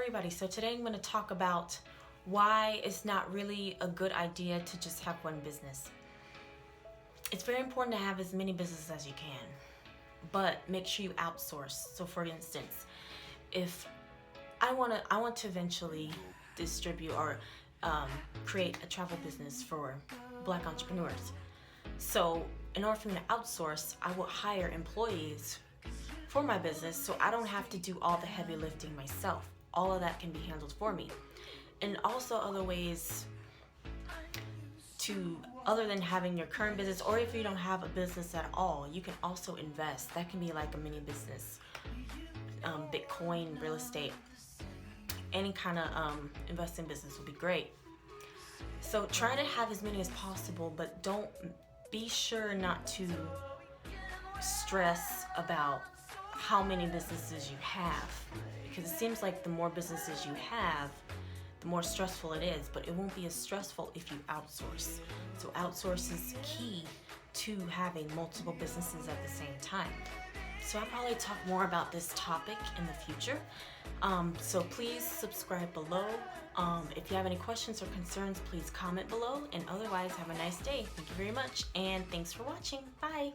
everybody. So today I'm going to talk about why it's not really a good idea to just have one business. It's very important to have as many businesses as you can, but make sure you outsource. So for instance, if I want to eventually distribute or create a travel business for Black entrepreneurs. So in order for me to outsource, I will hire employees for my business so I don't have to do all the heavy lifting myself. All of that can be handled for me. And also other ways to, other than having your current business, or if you don't have a business at all, you can also invest. That can be like a mini business, Bitcoin, real estate, any kind of investing business would be great. So try to have as many as possible, but be sure not to stress about how many businesses you have, because it seems like the more businesses you have, the more stressful it is, but it won't be as stressful if you outsource. So outsource is key to having multiple businesses at the same time. So I'll probably talk more about this topic in the future. So please subscribe below. If you have any questions or concerns, please comment below. And otherwise, have a nice day. Thank you very much. And thanks for watching. Bye.